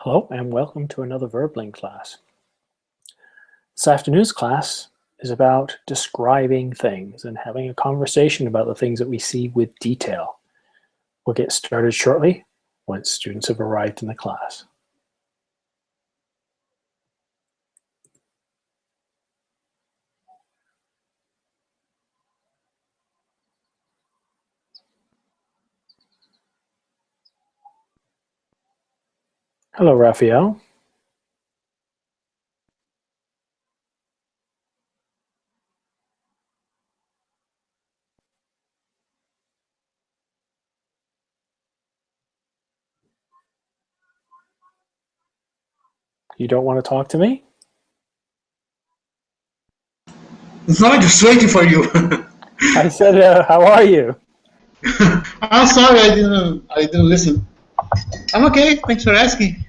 Hello and welcome to another Verbling class. This afternoon's class is about describing things and having a conversation about the things that we see with detail. We'll get started shortly once students have arrived in the class. Hello, Raphael. You don't want to talk to me? No, just waiting for you. I said, how are you? I'm sorry, I didn't listen. I'm okay. Thanks for asking.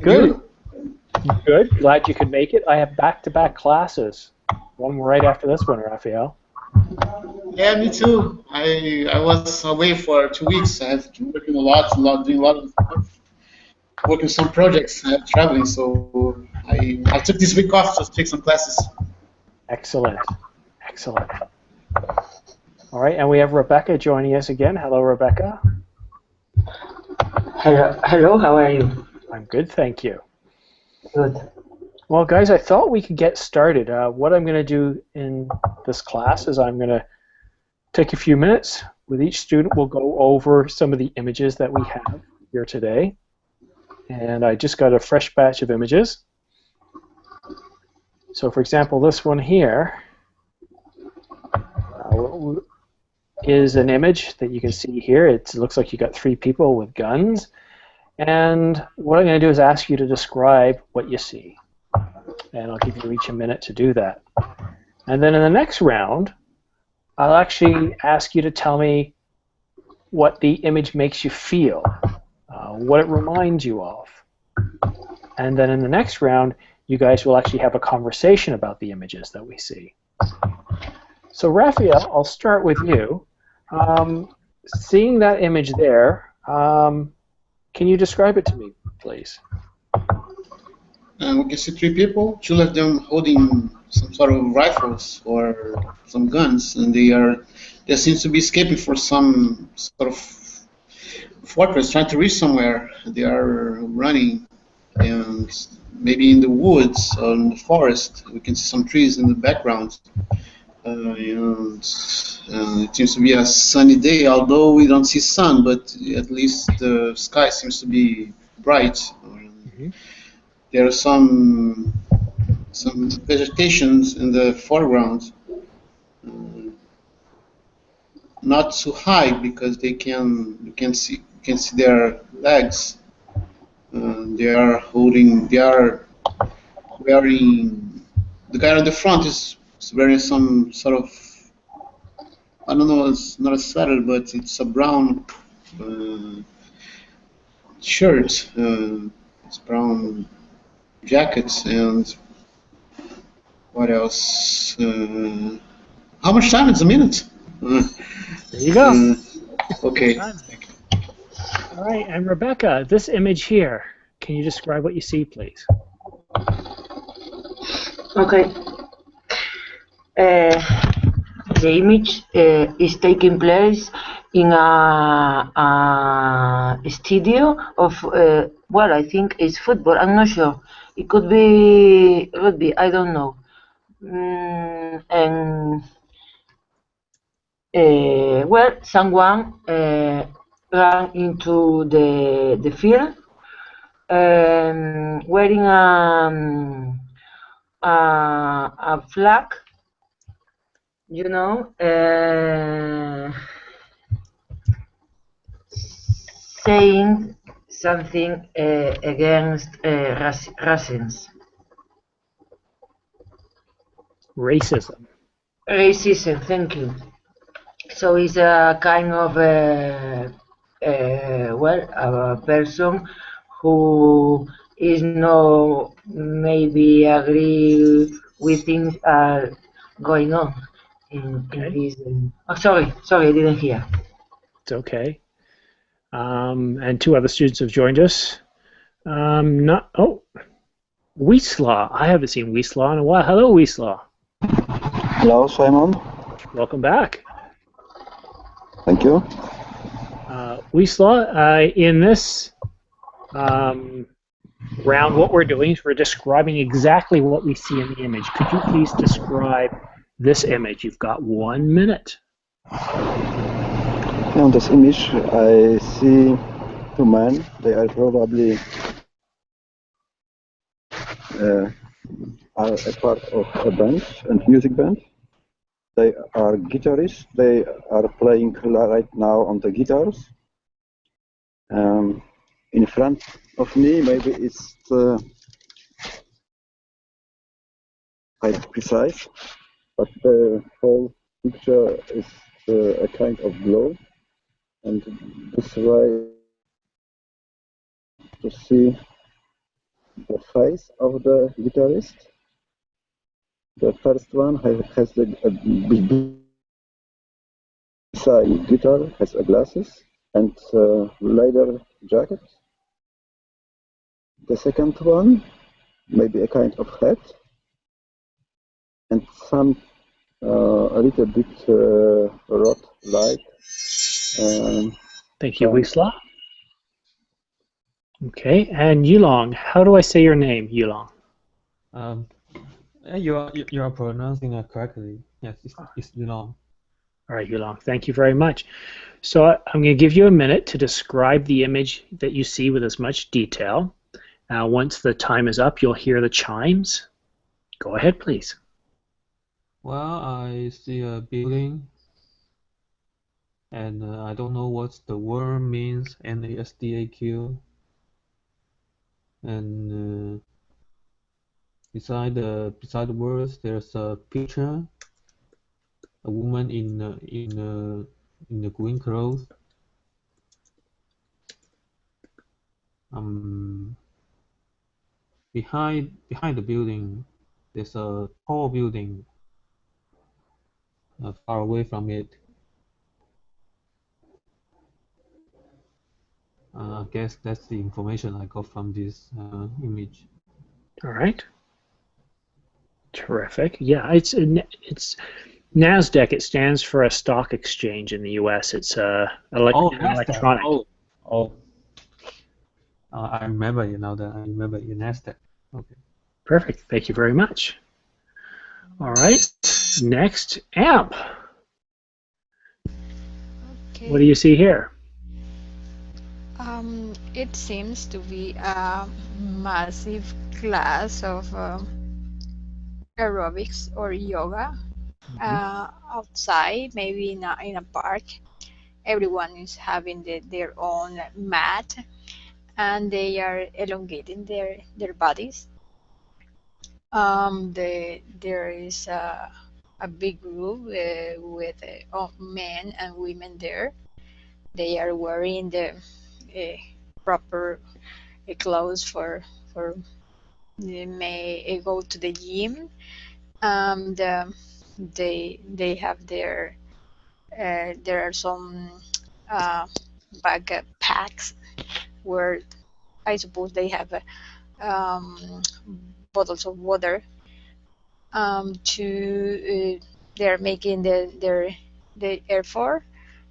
Good. Good. Glad you could make it. I have back-to-back classes. One right after this one, Raphael. Yeah, me too. I was away for 2 weeks. I have been working a lot, doing a lot of working some projects. I have traveling, so I took this week off to take some classes. Excellent. Excellent. All right, and we have Rebecca joining us again. Hello, Rebecca. Hello, how are you? I'm good, thank you. Good. Well, guys, I thought we could get started. What I'm going to do in this class is I'm going to take a few minutes with each student. We'll go over some of the images that we have here today. And I just got a fresh batch of images. So, for example, this one here is an image that you can see here. It looks like you got 3 people with guns. And what I'm going to do is ask you to describe what you see. And I'll give you each a minute to do that. And then in the next round, I'll actually ask you to tell me what the image makes you feel, what it reminds you of. And then in the next round, you guys will actually have a conversation about the images that we see. So Raphael, I'll start with you. Seeing that image there, can you describe it to me, please? We can see 3 people, 2 of them holding some sort of rifles or some guns, and they seem to be escaping for some sort of fortress, trying to reach somewhere. They are running, and maybe in the woods or in the forest. We can see some trees in the background. And it seems to be a sunny day, although we don't see sun, but at least the sky seems to be bright. Mm-hmm. There are some vegetations in the foreground, not too high because you can see their legs. They are wearing. The guy on the front is wearing some sort of, I don't know, it's not a sweater, but it's a brown shirt. It's brown jackets, and what else? How much time? It's a minute. There you go. Okay. All right, and Rebecca, this image here, can you describe what you see, please? Okay. The image is taking place in a studio of, well, I think it's football. I'm not sure. It could be rugby. I don't know. And well, someone ran into the field wearing a flag, you know, saying something against racism. Racism, thank you. So it's a kind of well, a person who is not maybe agree with things are going on in this. Oh, sorry, I didn't hear. It's okay. And 2 other students have joined us. Not. Oh, Wisla. I haven't seen Wisla in a while. Hello, Wisla. Hello, Simon. Welcome back. Thank you. Wisla, in this round, what we're doing is we're describing exactly what we see in the image. Could you please describe this image? You've got 1 minute. On this image, I see two men. They are probably are a part of a band and music band. They are guitarists. They are playing right now on the guitars. In front of me, maybe it's quite precise, but the whole picture is a kind of glow, and this way to see the face of the guitarist. The first one has the beside guitar has a glasses and leather jacket. The second one maybe a kind of hat and some a little bit rod light. Thank you, Wisla. Okay, and Yulong, how do I say your name, Yulong? You are pronouncing it correctly. Yes, it's Yulong. All right, Yulong, thank you very much. So I'm going to give you a minute to describe the image that you see with as much detail. Once the time is up, you'll hear the chimes. Go ahead, please. Well, I see a building, and I don't know what the word means, NASDAQ. And beside the words, there's a picture, a woman in the green clothes. Behind the building, there's a tall building. Far away from it. I guess that's the information I got from this image. All right. Terrific. Yeah, it's NASDAQ. It stands for a stock exchange in the U.S. It's electronic. I remember you now. That I remember you NASDAQ. Okay. Perfect. Thank you very much. All right. Next, AMP. Okay. What do you see here? It seems to be a massive class of aerobics or yoga outside, maybe in a park. Everyone is having their own mat, and they are elongating their bodies. There is a big group with men and women there. They are wearing the proper clothes for they may go to the gym. They have their there are some backpacks where I suppose they have bottles of water. They're making the effort.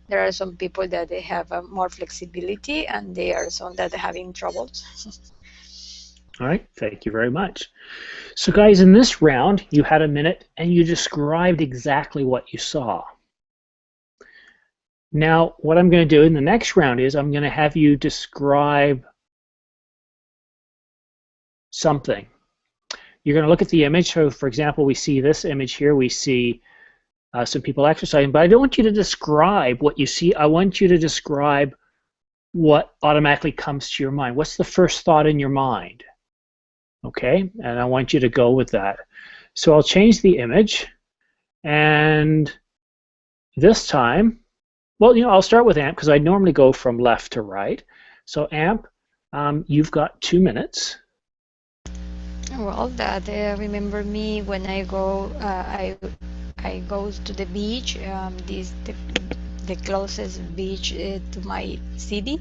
There are some people that they have more flexibility, and there are some that are having troubles. All right, thank you very much. So guys, in this round, you had a minute and you described exactly what you saw. Now, what I'm going to do in the next round is I'm going to have you describe something. You're going to look at the image. So, for example, we see this image here. We see some people exercising, but I don't want you to describe what you see. I want you to describe what automatically comes to your mind. What's the first thought in your mind? Okay, and I want you to go with that. So I'll change the image, and this time, well, I'll start with AMP because I normally go from left to right. So AMP, you've got 2 minutes. Well, that remember me when I go. I go to the beach. The closest beach to my city,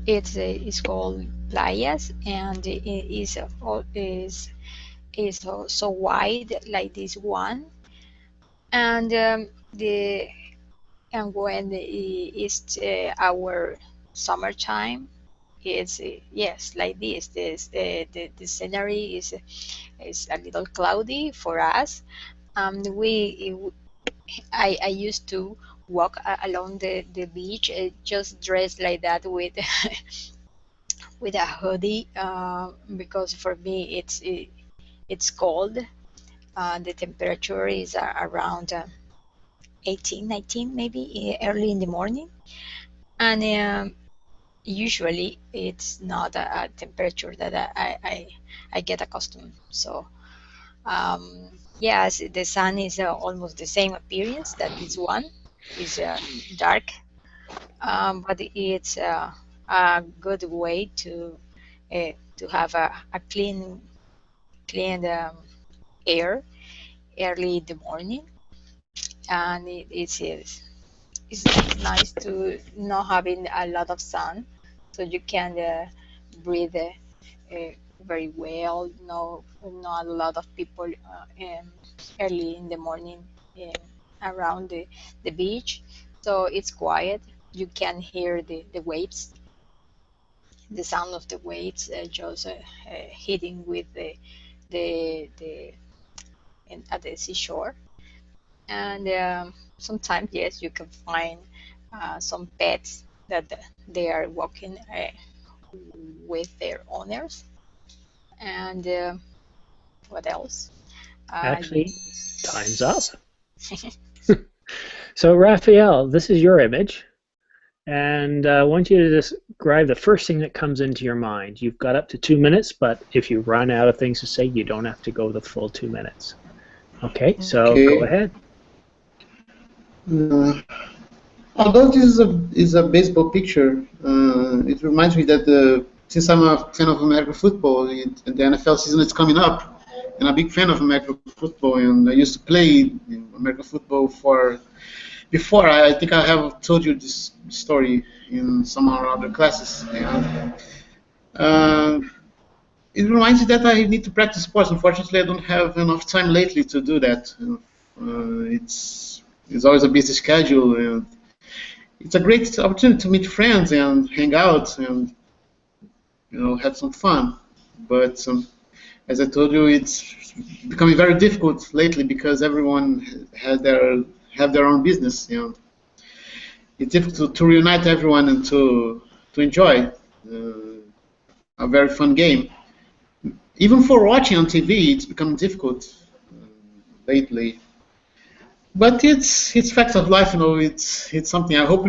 it's called Playas, and it is so wide like this one, and the and when it's our summertime, it's yes like this. The scenery is a little cloudy for us. We I used to walk along the beach, just dressed like that with with a hoodie, because for me it's cold. The temperature is around 18, 19 maybe, early in the morning, and usually it's not a temperature that I get accustomed. So yes, the sun is almost the same appearance that this one is dark, but it's a good way to have a clean air early in the morning, and it's nice to not having a lot of sun, so you can breathe very well. No, not a lot of people early in the morning around the beach, so it's quiet. You can hear the waves, the sound of the waves just hitting with the at the seashore. And sometimes, yes, you can find some pets that they are walking with their owners. And what else? Actually, time's up. So, Raphael, this is your image, and I want you to describe the first thing that comes into your mind. You've got up to 2 minutes, but if you run out of things to say, you don't have to go the full 2 minutes. Okay, so go ahead. Although this is a baseball picture, it reminds me that since I'm a fan of American football, and the NFL season is coming up, and I'm a big fan of American football, and I used to play American football before. I think I have told you this story in some of our other classes. And, it reminds me that I need to practice sports. Unfortunately, I don't have enough time lately to do that. It's always a busy schedule, and it's a great opportunity to meet friends and hang out and have some fun. But as I told you, it's becoming very difficult lately because everyone have their own business. It's difficult to reunite everyone and to enjoy a very fun game. Even for watching on TV, it's become difficult lately. But it's facts of life, It's something. I hope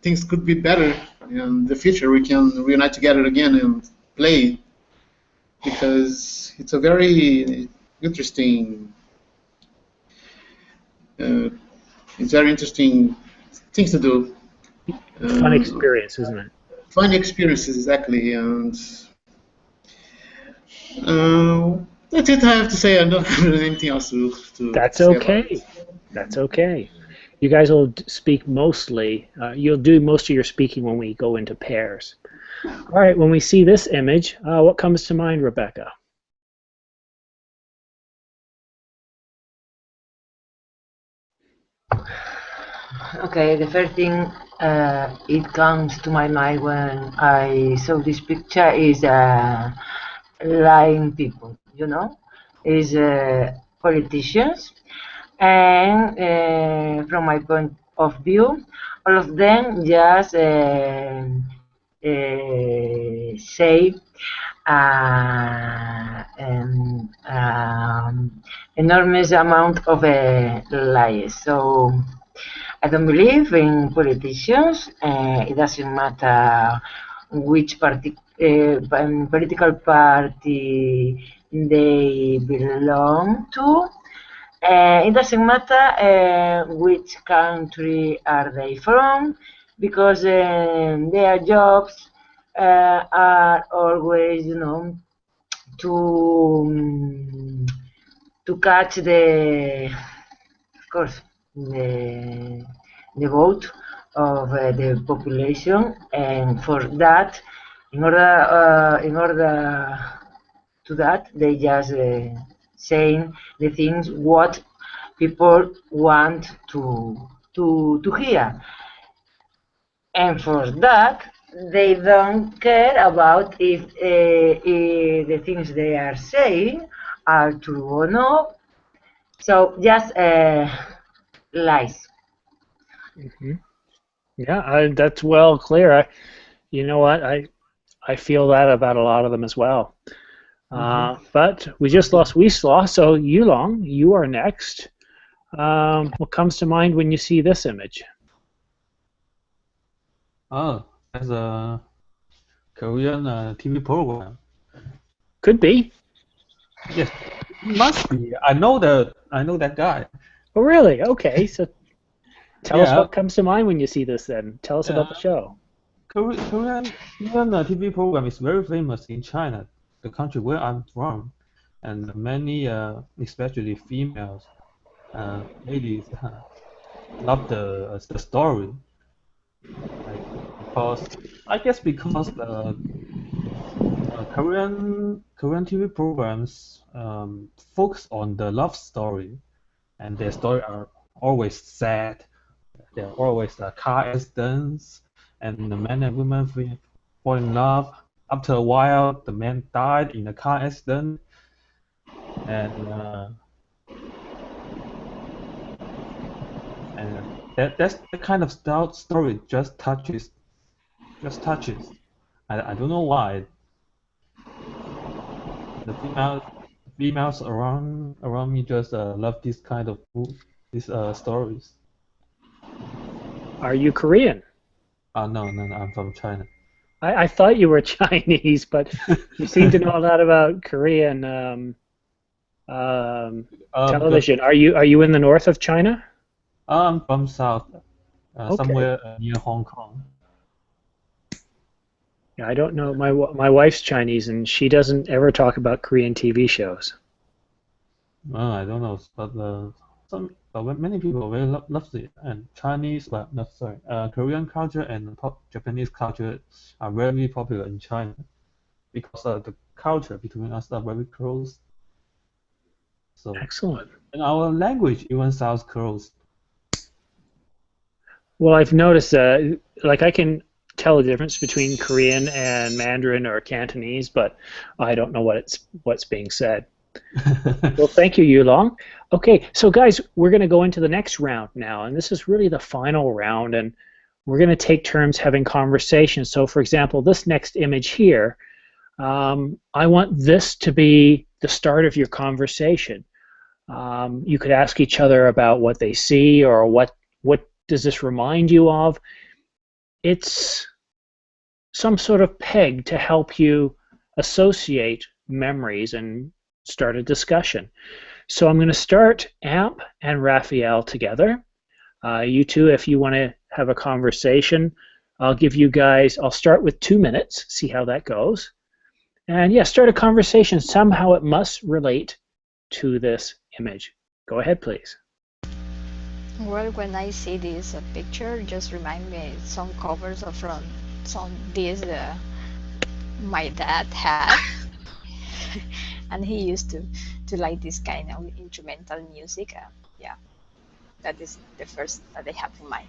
things could be better in the future. We can reunite together again and play, because it's a very interesting. It's very interesting things to do. Fun experience, isn't it? Fun experiences, exactly, and that's it. I have to say. I don't have anything else to That's say okay. about it. That's okay. You guys will speak mostly. You'll do most of your speaking when we go into pairs. All right. When we see this image, what comes to mind, Rebecca? Okay, the first thing it comes to my mind when I saw this picture is lying people, is politicians, and from my point of view, all of them just say enormous amount of lies. So I don't believe in politicians. It doesn't matter which political party they belong to. It doesn't matter which country are they from, because their jobs are always, to catch of course, the vote of the population, and for that, in order to that, they just saying the things what people want to hear, and for that they don't care about if the things they are saying are true or not. So just lies. Hmm. Yeah, that's well clear. You know what? I feel that about a lot of them as well. But we just lost Wisla, so Yulong, you are next. What comes to mind when you see this image? Oh, that's a Korean TV program. Could be. Yes, it must be. I know that guy. Oh, really? Okay, so tell us Yeah, what comes to mind when you see this then. Tell us yeah. about the show. Korean TV program is very famous in China, the country where I'm from, and many, especially females, ladies, love the story. Like because I guess because the Korean TV programs focus on the love story, and their story are always sad. There are always car accidents, and the man and woman fall in love. After a while, the man died in a car accident, and that's the kind of story just touches. I don't know why the females around me just love this kind of these stories. Are you Korean? No, I'm from China. I thought you were Chinese, but you seem to know a lot about Korean Because television. Are you in the north of China? I'm from South, Okay. somewhere near Hong Kong. Yeah, I don't know. My wife's Chinese, and she doesn't ever talk about Korean TV shows. I don't know, but many people very love it. And Chinese, but not sorry, Korean culture and Japanese culture are very popular in China because the culture between us are very close. So, Excellent. and our language even sounds close. Well, I've noticed like I can tell the difference between Korean and Mandarin or Cantonese, but I don't know what's being said. Well, thank you, Yulong. Okay, so guys, we're going to go into the next round now, and this is really the final round, and we're going to take turns having conversations. So, for example, this next image here, I want this to be the start of your conversation. You could ask each other about what they see or what does this remind you of. It's some sort of peg to help you associate memories and start a discussion. So I'm going to start Amp and Raphael together. You two, if you want to have a conversation, I'll start with 2 minutes, see how that goes. And yeah, start a conversation. Somehow it must relate to this image. Go ahead, please. Well, when I see this picture, just remind me some covers of from some this my dad had, and he used to like this kind of instrumental music. Yeah, that is the first that I have in mind.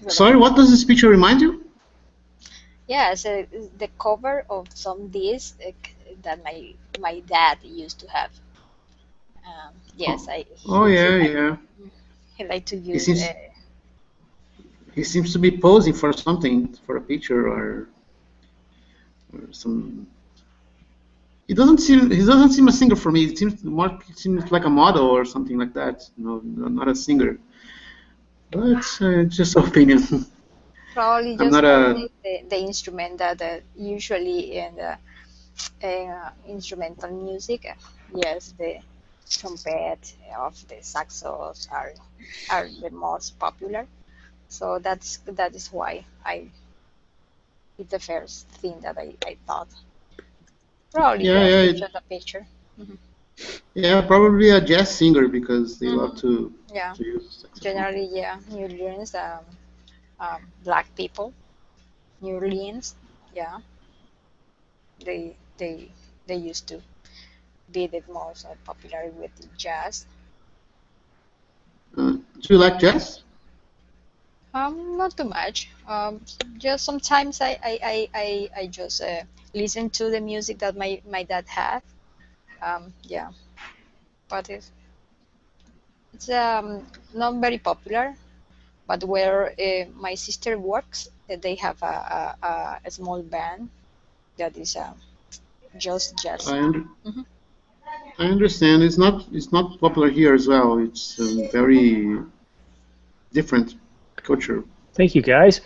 Sorry, what does this picture remind you? Yeah, so the cover of some disc that my dad used to have. Yes, Oh yeah, yeah. he liked to He use. seems to be posing for something, for a picture or some. He doesn't seem a singer for me. It seems like a model or something like that. No, not a singer. But it's just opinion. Probably I'm just not a. the instrument that usually in the instrumental music, yes, the trumpet of the saxos are the most popular. So that is why it's the first thing that I thought. Probably Yeah, yeah, yeah. you showed the picture. Mhm. Yeah, probably a jazz singer because they love Yeah, to use saxophone. generally, yeah, New Orleans, black people, New Orleans, yeah, they they they used to be the most popular with the jazz. Do you like jazz? Not too much. Just sometimes I just listen to the music that my dad had. Yeah, but it's not very popular. But where my sister works, they have a small band that is just jazz. I under, Hmm. I understand. It's not popular here as well. It's very different culture. Thank you, guys.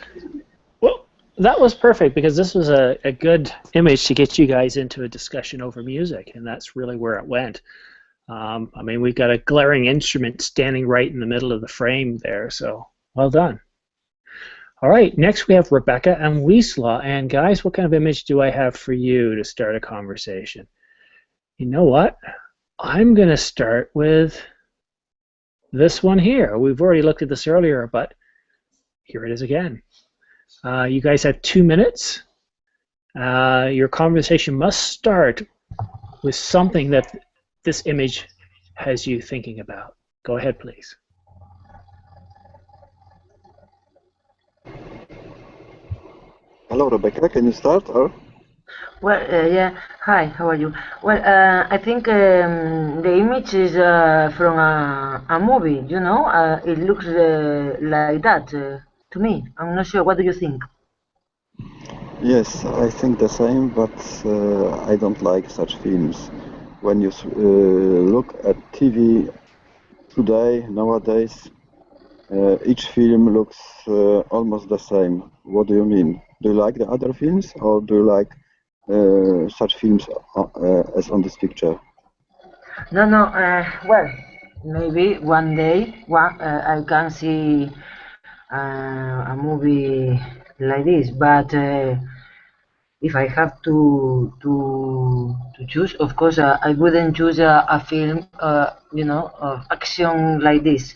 Well, that was perfect because this was a good image to get you guys into a discussion over music, and that's really where it went. I mean, we've got a glaring instrument standing right in the middle of the frame there, so well done. All right, next we have Rebecca and Wisla. And guys, what kind of image do I have for you to start a conversation? You know what? I'm going to start with this one here. We've already looked at this earlier, but here it is again. You guys have 2 minutes. Your conversation must start with something that this image has you thinking about. Go ahead, please. Hello, Rebecca. Can you start? Or Well, yeah. Hi, how are you? Well, I think the image is from a movie, you know? It looks like that to me. I'm not sure. What do you think? yes, I think the same, but I don't like such films. When you look at TV today, nowadays, each film looks almost the same. What do you mean? Do you like the other films, or do you like such films as on this picture? No, no. Well, maybe one day I can see a movie like this, but if I have to choose, of course, I wouldn't choose a film, of action like this.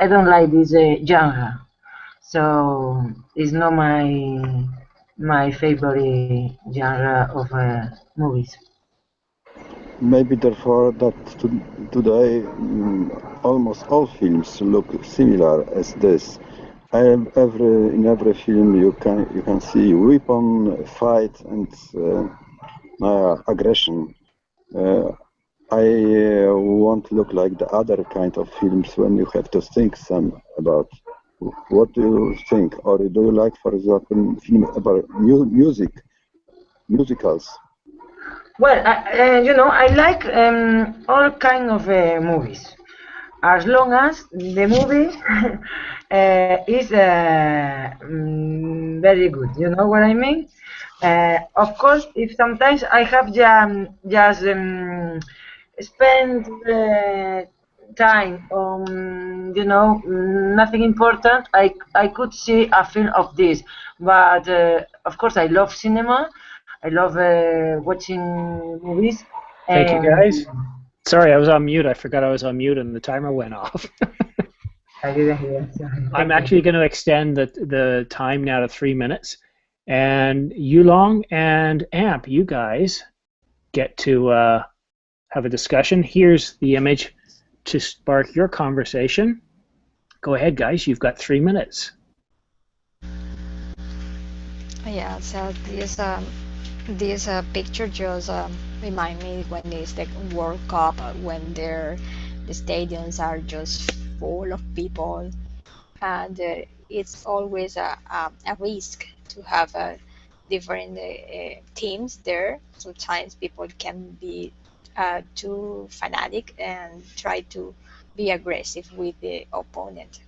I don't like this genre, so it's not my favorite genre of movies. Maybe therefore that today almost all films look similar as this. In every film you can see weapon, fight, and aggression. Uh, I won't look like the other kind of films when you have to think some about. What do you think, or do you like, for example, film about musicals? Well, I like all kind of movies, as long as the movie is very good. You know what I mean? Of course, if sometimes I have just spend time on nothing important, I could see a film of this, but of course I love cinema. I love watching movies. Thank you, And guys. Sorry, I was on mute. I forgot I was on mute and the timer went off. I didn't hear. Sorry. I'm Thank you. actually going to extend the time now to 3 minutes. And Yulong and Amp, you guys get to have a discussion. Here's the image to spark your conversation. Go ahead, guys. You've got 3 minutes. Yeah, so this picture just remind me when it's the World Cup, when the stadiums are just full of people, and it's always a risk to have different teams there. Sometimes people can be too fanatic and try to be aggressive with the opponent.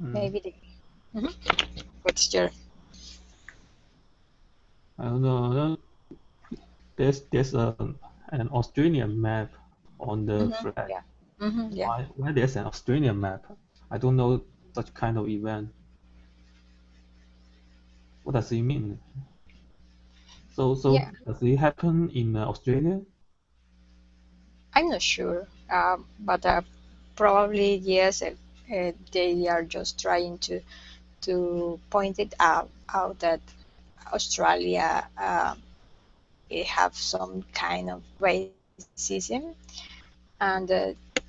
Maybe the. Mhm. What's your? I don't know. There's an Australian map on the flag. Yeah. Yeah. Why there's an Australian map? I don't know such kind of event. What does it mean? So Yeah, does it happen in Australia? I'm not sure, but probably yes. They are just trying to point it out that Australia it have some kind of racism, and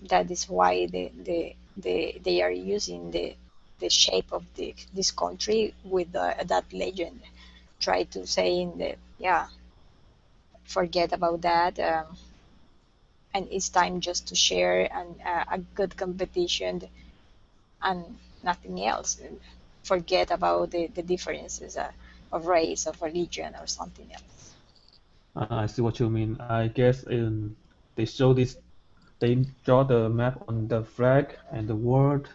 that is why they are using the shape of this country with that legend. Try to saying that yeah, forget about that, and it's time just to share and a good competition and nothing else. And forget about the differences of race, of religion, or something else. I see what you mean. I guess they show this, they draw the map on the flag and the word,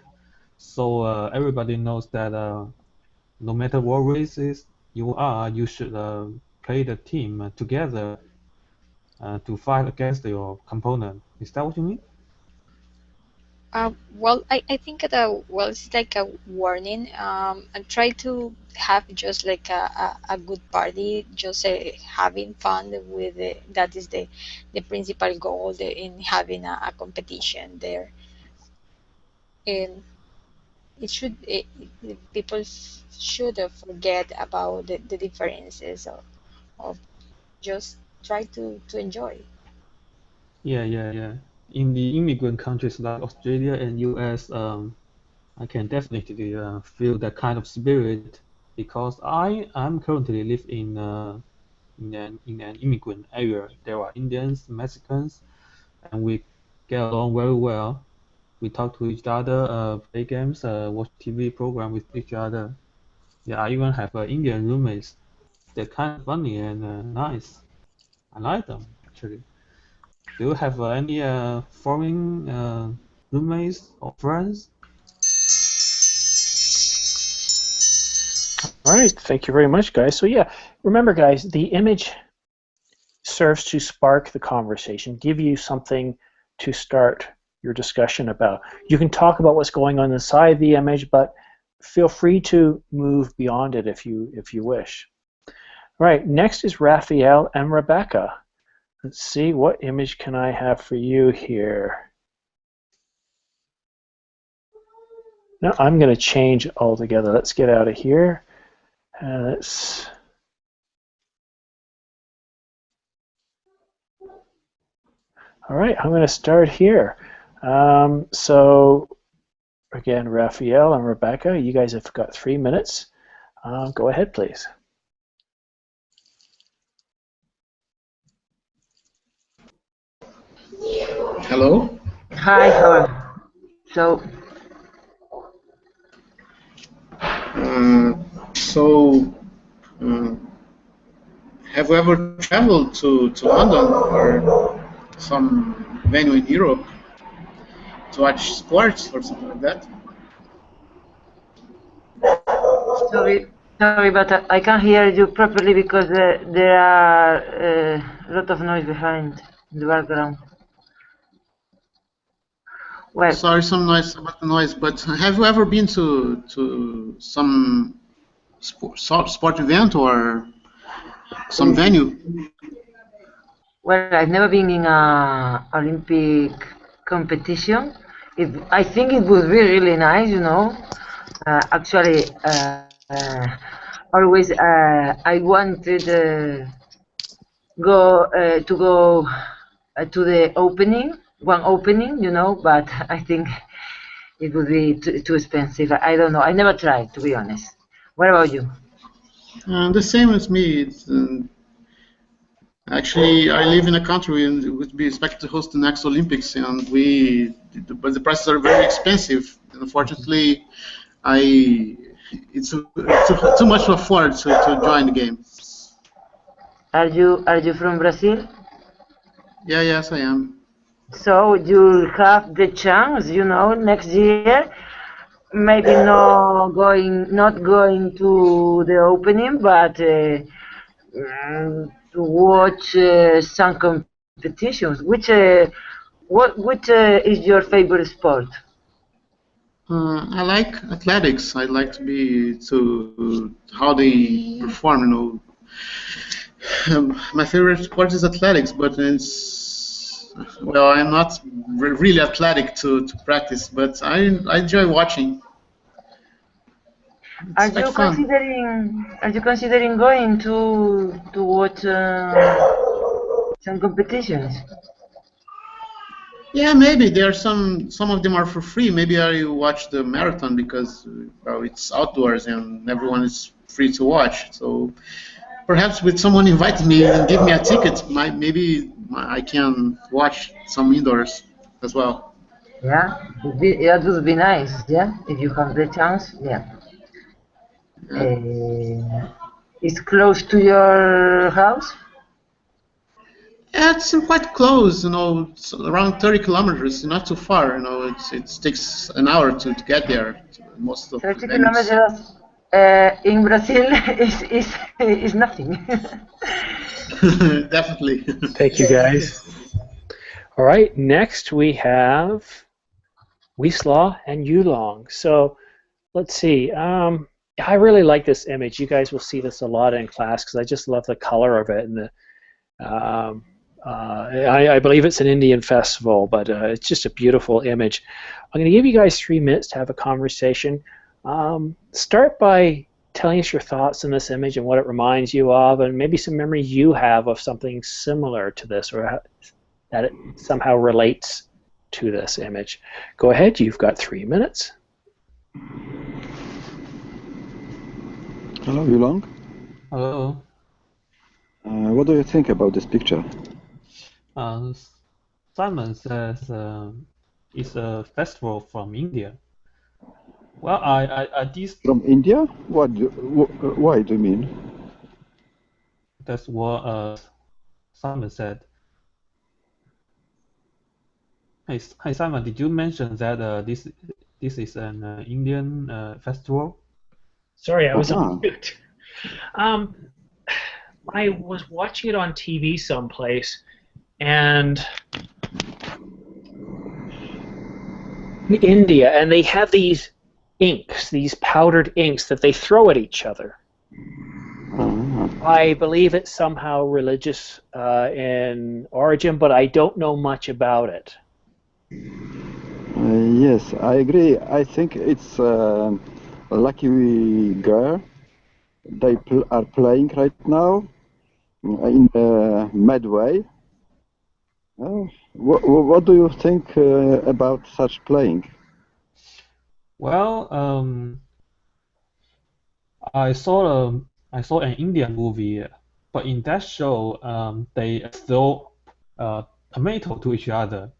so everybody knows that no matter what races you are, you should play the team together to fight against your component. Is that what you mean? Well, I think that well, it's like a warning. And try to have just like a good party, just having fun with that is the principal goal in having a competition there. And it should people should forget about the differences of just try to enjoy. Yeah. In the immigrant countries like Australia and US, I can definitely feel that kind of spirit because I'm currently live in an immigrant area. There are Indians, Mexicans, and we get along very well. We talk to each other, play games, watch TV program with each other. Yeah, I even have Indian roommates. They're kind of funny and nice. I like them actually. Do you have any foreign roommates or friends? All right, thank you very much, guys. So yeah, remember, guys, the image serves to spark the conversation, give you something to start your discussion about. You can talk about what's going on inside the image, but feel free to move beyond it if you wish. All right, next is Raphael and Rebecca. Let's see, what image can I have for you here? No, I'm going to change altogether. Let's get out of here. Let's. All right, I'm going to start here. So again, Raphael and Rebecca, you guys have got 3 minutes. Go ahead, please. Hello. Hi, how are you? So, So, uh, have you ever traveled to London or some venue in Europe to watch sports or something like that? sorry, but I can't hear you properly because there are a lot of noise behind in the background. Well, Sorry, some noise about the noise, but have you ever been to some sport event or some venue? well, I've never been in a Olympic competition. I think it would be really nice, you know. Actually, always I wanted to go to the one opening, you know, but I think it would be too expensive. I don't know. I never tried, to be honest. What about you? The same as me. Actually, I live in a country and would be expected to host the next Olympics, and but the prices are very expensive. And unfortunately, it's too much to afford to join the game. Are you from Brazil? Yeah, yes, I am. So you'll have the chance, you know, next year, maybe not going to the opening, but to watch some competitions. Which is your favorite sport? I like athletics. I like to how they perform. You know, My favorite sport is athletics, but well, I'm not really athletic to practice, but I enjoy watching. Are It's quite you fun. considering going to watch some competitions? Yeah, maybe there are some of them are for free. Maybe I watch the marathon because well, it's outdoors and everyone is free to watch. So perhaps with someone inviting me and give me a ticket, maybe I can watch some indoors as well. Yeah, that would be nice. Yeah, if you have the chance. Yeah. Yeah. It's close to your house. Yeah, it's quite close, it's around 30 kilometers, not too far, it takes an hour to get there, to most of the 30 venues. kilometers in Brazil is nothing. Definitely. Thank you, guys. All right, next we have Wisla and Yulong. So let's see. I really like this image. You guys will see this a lot in class because I just love the color of it. And I believe it's an Indian festival, but it's just a beautiful image. I'm going to give you guys 3 minutes to have a conversation. Start by telling us your thoughts on this image and what it reminds you of, and maybe some memories you have of something similar to this, or that it somehow relates to this image. Go ahead, you've got 3 minutes. Hello, Yulong. Hello. What do you think about this picture? Simon says it's a festival from India. Well, I did. From India? Why do you mean? That's what Simon said. Hey Simon, did you mention that this is an Indian festival? Sorry, I was Uh-huh. on mute. I was watching it on TV someplace, and in India, and they have these inks, these powdered inks that they throw at each other. Uh-huh. I believe it's somehow religious in origin, but I don't know much about it. Yes, I agree. I think it's Lucky Girl. They are playing right now in Medway. What do you think about such playing? Well, I saw an Indian movie, but in that show, they throw tomato to each other.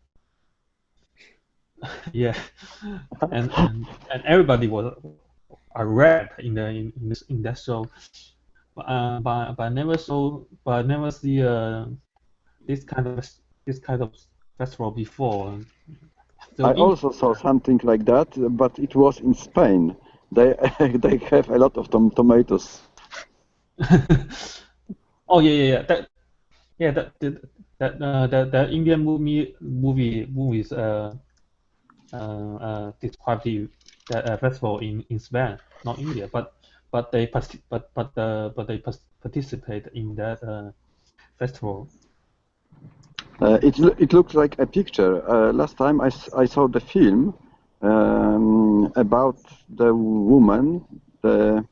Yeah, and everybody was red in that show. But I never see this kind of festival before. So I also saw something like that, but it was in Spain. They they have a lot of tomatoes. Oh yeah. That Indian movies describe the festival in Spain, not India, but they participate in that festival. It looks like a picture. Last time I saw the film about the woman, the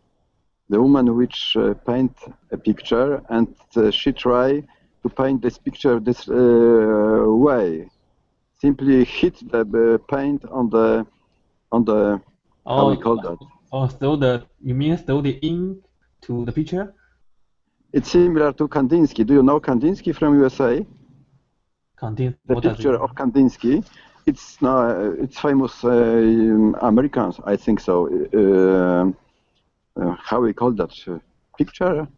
woman which paint a picture, and she try to paint this picture this way. Simply hit the paint on the how we call that? Oh, you mean throw the ink to the picture? It's similar to Kandinsky. Do you know Kandinsky from USA? The picture of Kandinsky. It's famous Americans, I think so. How we call that picture?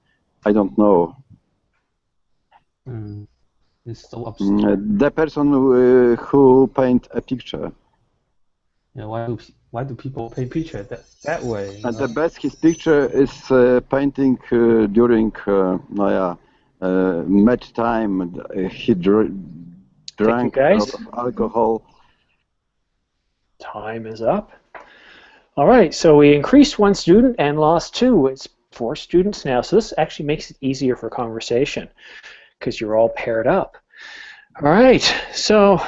I don't know. It's so abstract. The person who paint a picture. Yeah, why do people paint picture that way? And the best his picture is painting during match time. He drank a lot of alcohol. Time is up. All right, so we increased 1 student and lost 2. It's 4 students now, so this actually makes it easier for conversation because you're all paired up. All right, so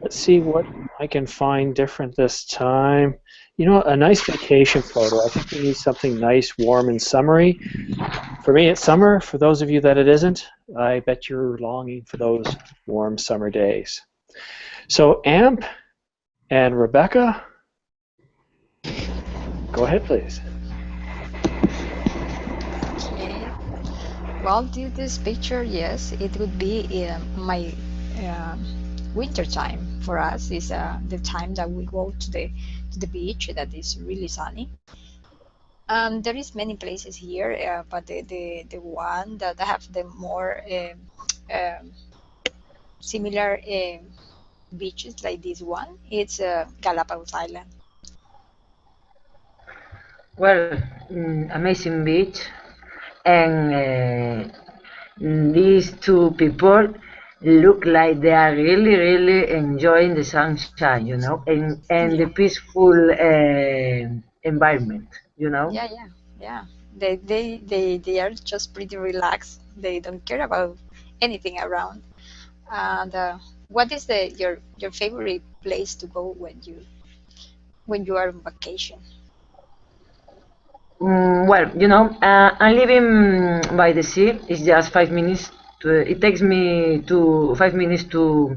let's see what I can find different this time. You know, a nice vacation photo. I think we need something nice, warm, and summery. For me, it's summer. For those of you that it isn't, I bet you're longing for those warm summer days. So, Amp and Rebecca, go ahead, please. Okay. Well, this picture, yes, it would be my winter time for us. Is the time that we go to the beach that is really sunny. There is many places here, but the one that have the more similar beaches like this one, it's Galapagos Island. Well, amazing beach, and these two people look like they are really, really enjoying the sunshine, you know, and the peaceful environment, you know. Yeah. They are just pretty relaxed. They don't care about anything around. And what is your favorite place to go when you are on vacation? Well, you know, I'm living by the sea. It's just 5 minutes. It takes me 5 minutes To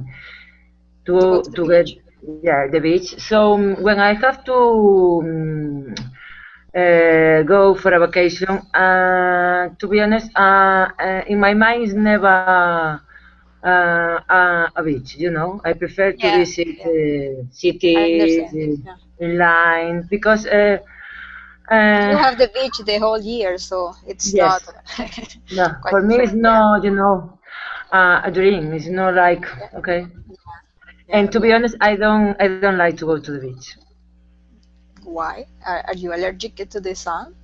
go to the to get, beach? yeah, the beach. So when I have to go for a vacation, to be honest, in my mind is never a beach. You know, I prefer to Yeah, visit yeah. I cities understand. Yeah. inline because. But you Uh, have the beach the whole year, so it's not yes, no, quite for me it's different. Yeah. not, you know, a dream. It's not like Yeah. okay. Yeah. And to be honest, I don't like to go to the beach. Why? Are you allergic to the sun?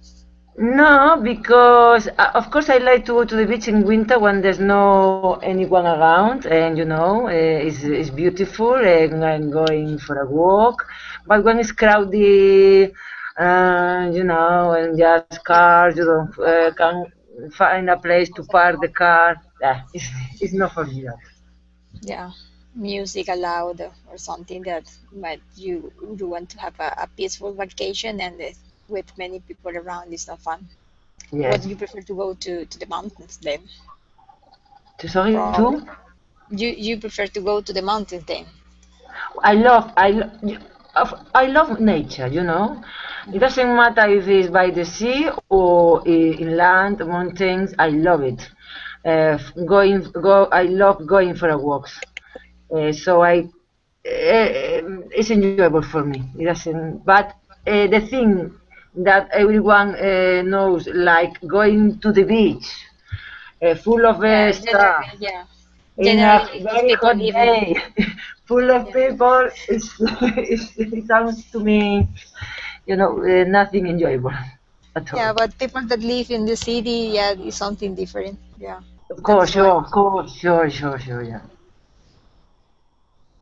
No, because of course I like to go to the beach in winter when there's no anyone around, and you know, it's beautiful, and I'm going for a walk. But when it's crowded, you know, and just cars, you don't can find a place to park the car. It's not for me. That. Yeah, music aloud or something that might you want to have a peaceful vacation and with many people around is not fun. What Yes. do you prefer to go to the mountains then? Sorry, Probably. too. You prefer to go to the mountains then? I love nature. You know, it Mhm. doesn't matter if it's by the sea or in land, mountains. I love it. I love going for a walks. So it's enjoyable for me. It doesn't. But the thing that everyone knows, like going to the beach, full of Yeah, stuff generally, yeah. in a Generally, those very people hot live in, day, full of yeah. people, it sounds to me, you know, nothing enjoyable at all. Yeah, but people that live in the city, yeah, is something different. Yeah, Of course, that's sure, why. of course, sure, yeah.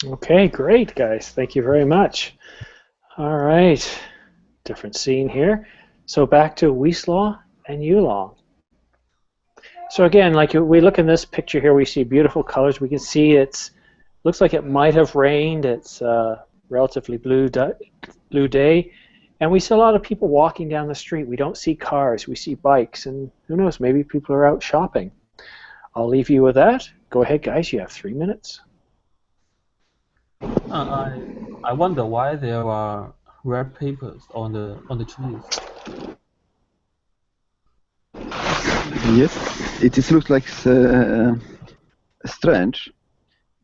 Okay, great, guys. Thank you very much. All right, different scene here. So back to Wisla and Yulong. So again, like we look in this picture here, we see beautiful colors. We can see looks like it might have rained. It's a relatively blue day. And we see a lot of people walking down the street. We don't see cars. We see bikes. And who knows, maybe people are out shopping. I'll leave you with that. Go ahead, guys. You have 3 minutes. I wonder why there are red papers on the trees. Yes, looks like strange,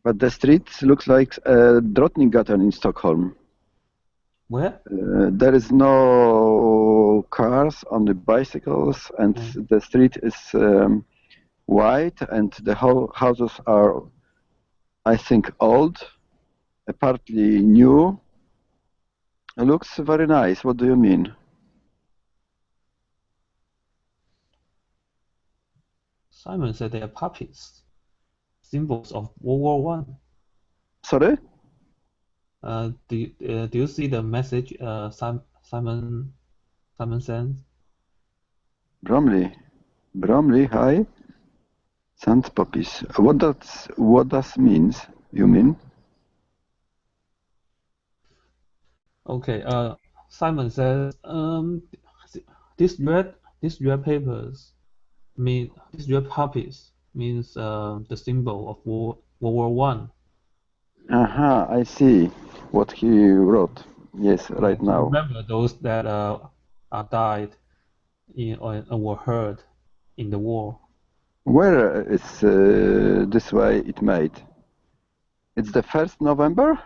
but the street looks like Drottninggatan in Stockholm. Where? There is no cars on the bicycles, and the street is white, and the whole houses are, I think, old, partly new. It looks very nice. What do you mean? Simon said they are puppies, symbols of World War One. Sorry? Do you see the message Simon sent? Bromley High sand poppies. What does means? You mean? Okay. Simon says, this red papers mean these red poppies means the symbol of World War One. Aha, I see what he wrote. Yes, right To now. remember those that died or were hurt in the war. Where is this way it made? It's the 1st November?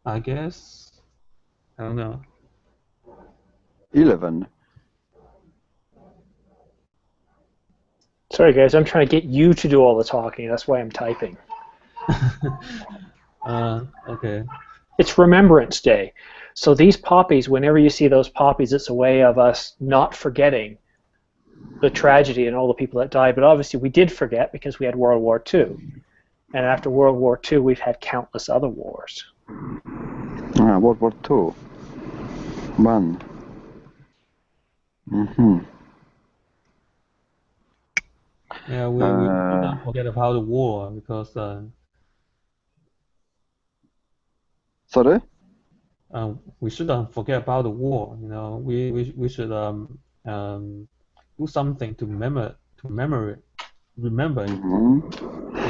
I guess. I don't know. 11. Sorry, guys, I'm trying to get you to do all the talking. That's why I'm typing. Okay. It's Remembrance Day. So these poppies, whenever you see those poppies, it's a way of us not forgetting the tragedy and all the people that died. But obviously we did forget because we had World War II. And after World War II, we've had countless other wars. World War II. One. Mm-hmm. Yeah, we don't forget about the war because Sorry? we shouldn't forget about the war. You know, we should do something to remember it. Mm-hmm.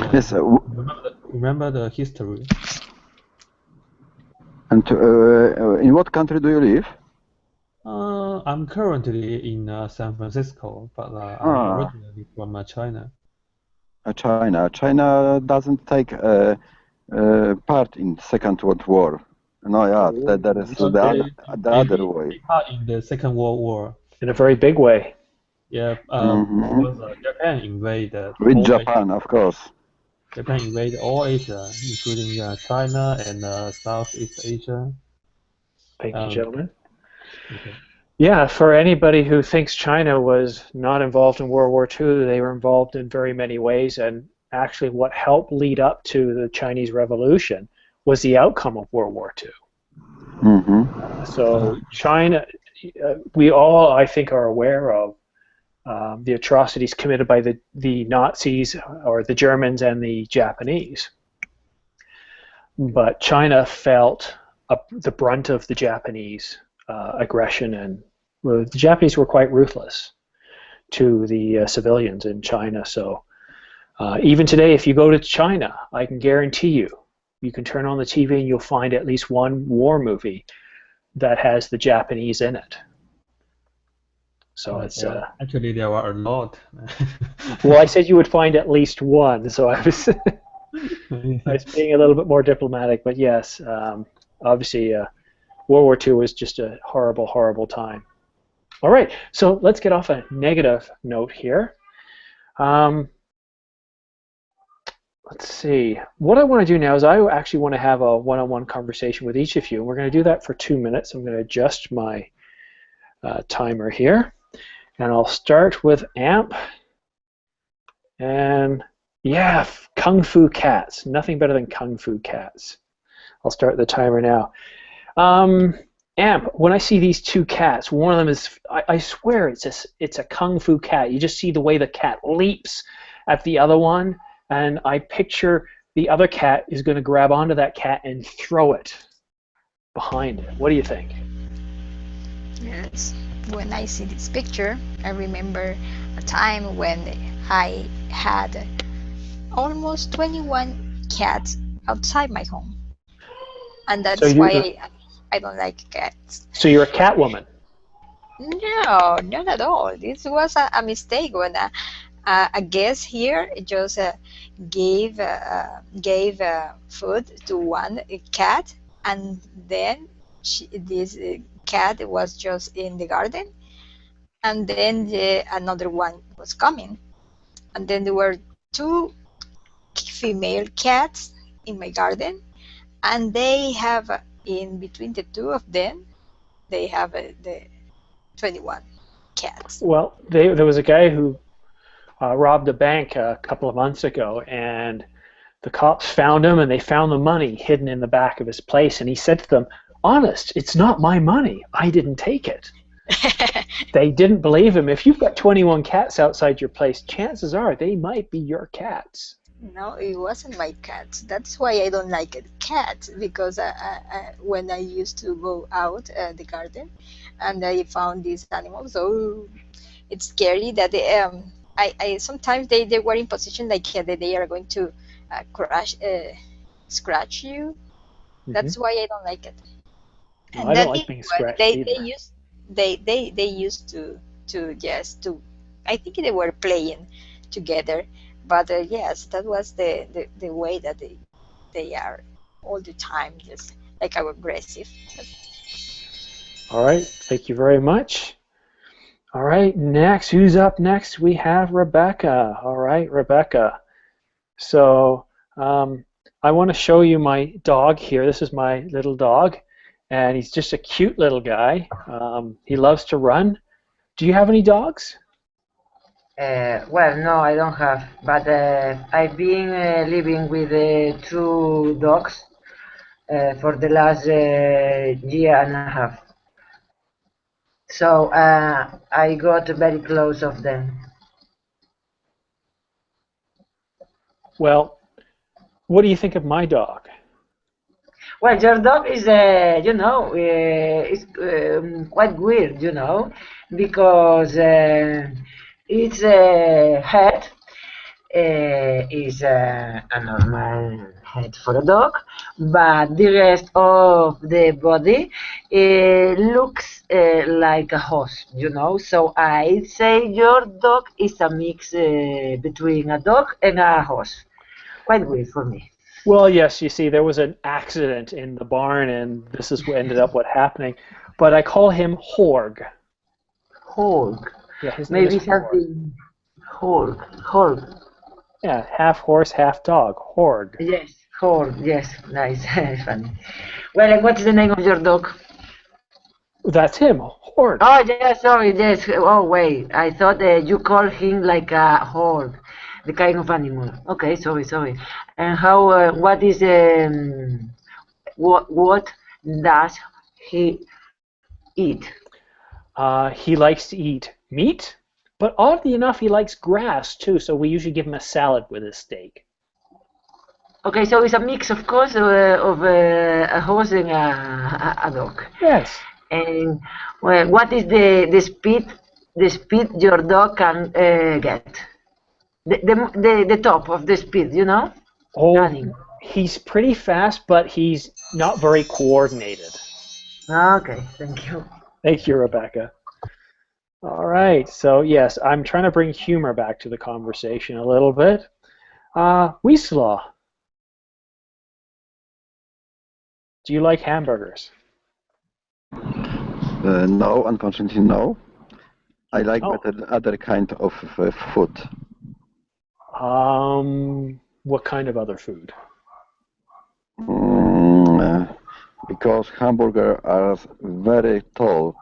Yeah, Yes. remember the history. And in what country do you live? I'm currently in San Francisco, but I'm originally from China. China. China doesn't take part in Second World War. No, yeah, that is the other way. They part in the Second World War. In a very big way. Yeah, because Japan invaded. With Japan, of course. Japan invaded all Asia, including China and Southeast Asia. Thank you, gentlemen. Okay. Yeah, for anybody who thinks China was not involved in World War II, they were involved in very many ways, and actually what helped lead up to the Chinese Revolution was the outcome of World War II. Mm-hmm. So China, we all, I think, are aware of the atrocities committed by the Nazis or the Germans and the Japanese. But China felt the brunt of the Japanese aggression, and the Japanese were quite ruthless to the civilians in China. So even today, if you go to China, I can guarantee you can turn on the TV and you'll find at least one war movie that has the Japanese in it. So it's actually there are a lot. Well, I said you would find at least one, so I was I was being a little bit more diplomatic, but yes, obviously World War II was just a horrible, horrible time. All right, so let's get off a negative note here. Let's see. What I want to do now is I actually want to have a one-on-one conversation with each of you. We're going to do that for 2 minutes. I'm going to adjust my timer here. And I'll start with AMP. And yeah, Kung Fu Cats. Nothing better than Kung Fu Cats. I'll start the timer now. AMP, when I see these two cats, one of them is, I swear it's a Kung Fu cat. You just see the way the cat leaps at the other one, and I picture the other cat is going to grab onto that cat and throw it behind it. What do you think? Yes. When I see this picture, I remember a time when I had almost 21 cats outside my home. And that's why I don't like cats. So you're a cat woman? No, not at all. This was a mistake when a guest here just gave food to one cat, and then this cat was just in the garden, and then another one was coming, and then there were two female cats in my garden, and they have in between the two of them, they have the 21 cats. Well, there was a guy who robbed a bank a couple of months ago, and the cops found him, and they found the money hidden in the back of his place, and he said to them, "Honest, it's not my money. I didn't take it." They didn't believe him. If you've got 21 cats outside your place, chances are they might be your cats. No, it wasn't my cats. That's why I don't like it. Cats, because when I used to go out the garden, and I found these animals, so it's scary that I sometimes they were in position like that they are going to scratch you. Mm-hmm. That's why I don't like it. No, And I don't that like didn't being work. scratched either. They used to just to I think they were playing together, but yes, that was the way that they are all the time, just like aggressive. All right, thank you very much. All right, next, who's up next? We have Rebecca. All right, Rebecca. So I want to show you my dog here. This is my little dog, and he's just a cute little guy. He loves to run. Do you have any dogs? Well, no, I don't have, but I've been living with 2 dogs for the last year and a half. So I got very close of them. Well, what do you think of my dog? Well, your dog is, is quite weird, because its head is a normal head for a dog, but the rest of the body looks like a horse, So I'd say your dog is a mix between a dog and a horse. Quite weird for me. Well, yes, you see, there was an accident in the barn, and this is what ended up happening. But I call him Horg. Horg. Yeah, his name Maybe is Horg. something. Horg. Yeah, half horse, half dog. Horg. Yes, Horg. Yes, nice. Funny. Well, and what's the name of your dog? That's him, Horg. Oh, yes, sorry, yes. Oh, wait. I thought you called him like a horg, the kind of animal. Okay, sorry. And how? What is what does he eat? He likes to eat meat, but oddly enough, he likes grass too. So we usually give him a salad with his steak. Okay, so it's a mix, of course, of a horse and a dog. Yes. And well, what is the speed your dog can get? The top of the speed, Oh, running. he's pretty fast, but he's not very coordinated. Okay, thank you. Thank you, Rebecca. All right, so yes, I'm trying to bring humor back to the conversation a little bit. Wisla, do you like hamburgers? No, unfortunately, no. I like Oh. better other kind of food. What kind of other food? Because hamburgers are very tall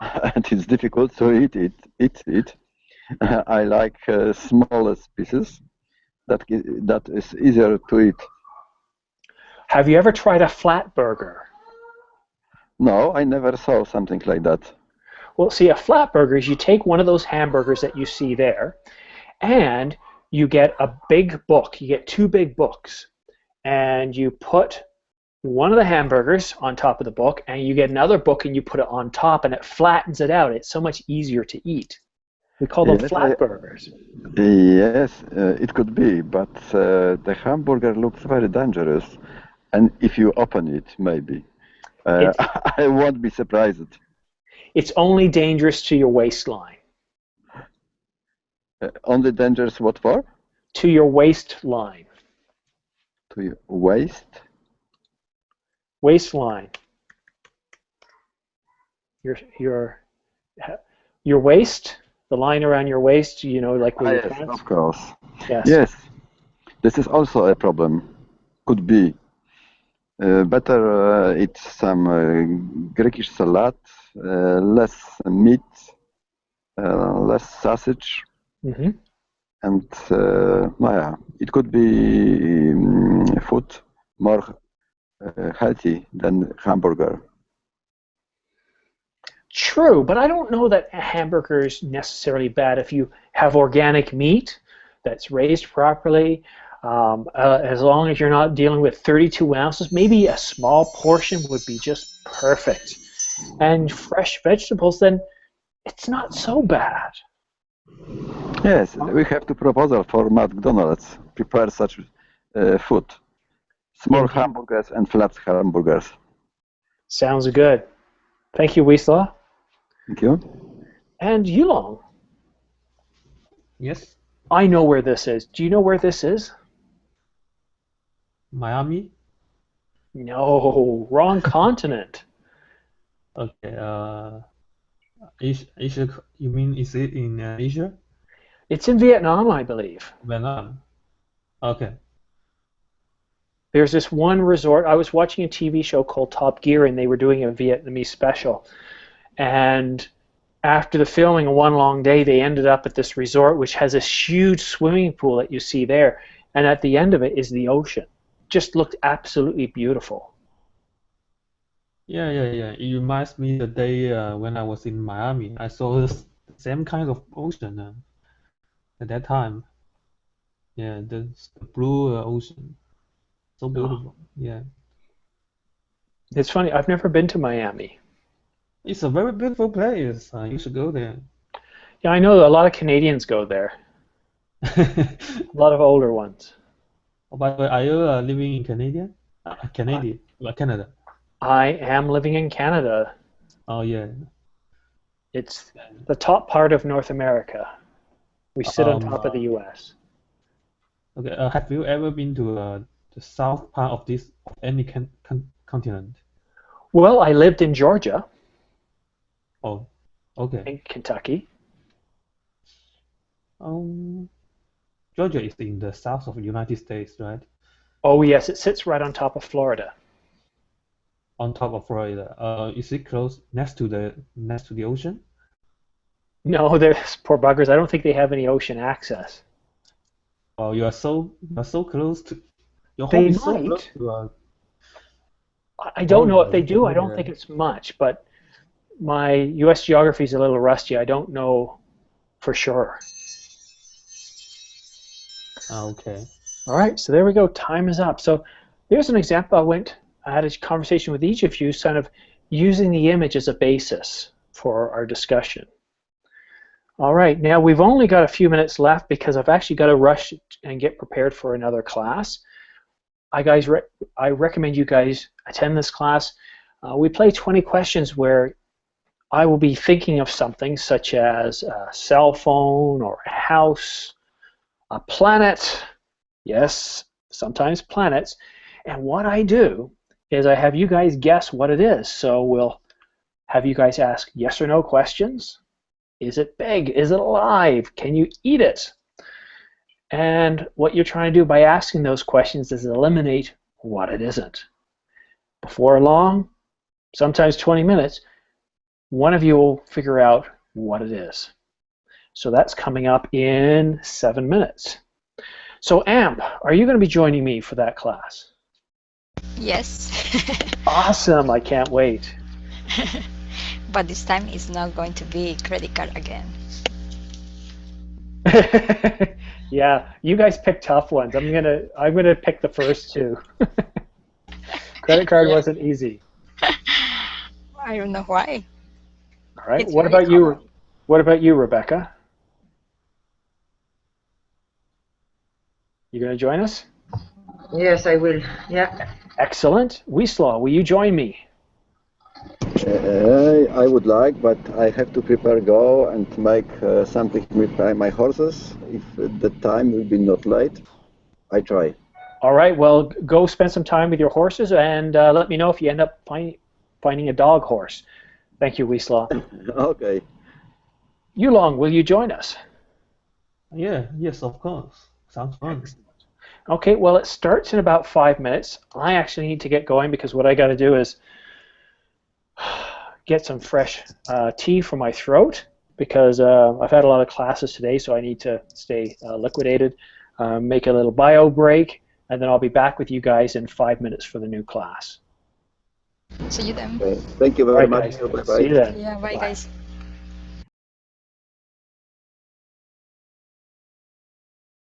and it's difficult to eat it. I like smallest pieces that is easier to eat. Have you ever tried a flat burger? No, I never saw something like that. Well, see, a flat burger is you take one of those hamburgers that you see there, and you get a big book. You get 2 big books, and you put one of the hamburgers on top of the book, and you get another book and you put it on top, and it flattens it out. It's so much easier to eat. We call them flat burgers. Yes, it could be, but the hamburger looks very dangerous, and if you open it, maybe. I won't be surprised. It's only dangerous to your waistline. Only dangerous what for? To your waistline. To your waist? Waistline. Your waist, the line around your waist, like with your yes, pants. of course. Yes. Yes, this is also a problem. Could be. Better eat some Greek salad, less meat, less sausage, and it could be food more healthy than hamburger. True, but I don't know that a hamburger is necessarily bad if you have organic meat that's raised properly. As long as you're not dealing with 32 ounces, maybe a small portion would be just perfect. And fresh vegetables, then it's not so bad. Yes, we have to proposal for McDonald's. Prepare such food. Small Indeed. hamburgers and flat hamburgers. Sounds good. Thank you, Wisla. Thank you. And Yulong, Yes, I know where this is. Do you know where this is? Miami. No, wrong continent. Okay. Asia. You mean is it in Asia? It's in Vietnam, I believe. Vietnam. Okay. There's this one resort. I was watching a TV show called Top Gear, and they were doing a Vietnamese special. And after the filming of one long day, they ended up at this resort, which has this huge swimming pool that you see there. And at the end of it is the ocean. Just looked absolutely beautiful. Yeah. It reminds me the day when I was in Miami. I saw the same kind of ocean at that time. Yeah, the blue ocean. So beautiful. Yeah. It's funny. I've never been to Miami. It's a very beautiful place. You should go there. Yeah, I know a lot of Canadians go there. A lot of older ones. Oh, by the way, are you living in Canada? Canada. I am living in Canada. Oh yeah. It's the top part of North America. We sit on top of the U.S. Okay. Have you ever been to the south part of any continent? Well, I lived in Georgia Oh, okay. and Kentucky. Georgia is in the south of the United States, right? Oh, yes, it sits right on top of Florida. On top of Florida. Is it close next to the ocean? No, there's poor buggers. I don't think they have any ocean access. Oh, you are so close to. Your They home is so might. close to. I don't know if they Florida. do. I don't think it's much, but my U.S. geography is a little rusty. I don't know for sure. Okay. All right, so there we go. Time is up. So there's an example. I had a conversation with each of you, kind of using the image as a basis for our discussion. All right, now we've only got a few minutes left because I've actually got to rush and get prepared for another class. I recommend you guys attend this class. We play 20 questions where I will be thinking of something such as a cell phone or a house, a planet, yes, sometimes planets, and what I do is I have you guys guess what it is. So we'll have you guys ask yes or no questions. Is it big? Is it alive? Can you eat it? And what you're trying to do by asking those questions is eliminate what it isn't. Before long, sometimes 20 minutes, one of you will figure out what it is. So that's coming up in 7 minutes. So Amp, are you going to be joining me for that class? Yes. Awesome, I can't wait. But this time it's not going to be credit card again. Yeah, you guys pick tough ones. I'm gonna pick the first two. Credit card wasn't easy. I don't know why. All right. It's What very about you? common. What about you, Rebecca? You gonna join us? Yes, I will. Yeah. Excellent. Wisla, will you join me? I would like, but I have to prepare go and make something with my horses. If the time will be not late, I try. All right. Well, go spend some time with your horses and let me know if you end up finding a dog horse. Thank you, Wisla. Okay. Yulong, will you join us? Yeah. Yes, of course. Sounds fun. Okay. Well, it starts in about 5 minutes. I actually need to get going because what I got to do is get some fresh tea for my throat because I've had a lot of classes today, so I need to stay liquidated, make a little bio break, and then I'll be back with you guys in 5 minutes for the new class. See you then. Okay. Thank you All very right, much. guys. Bye See you bye. then. Yeah, bye Bye. guys.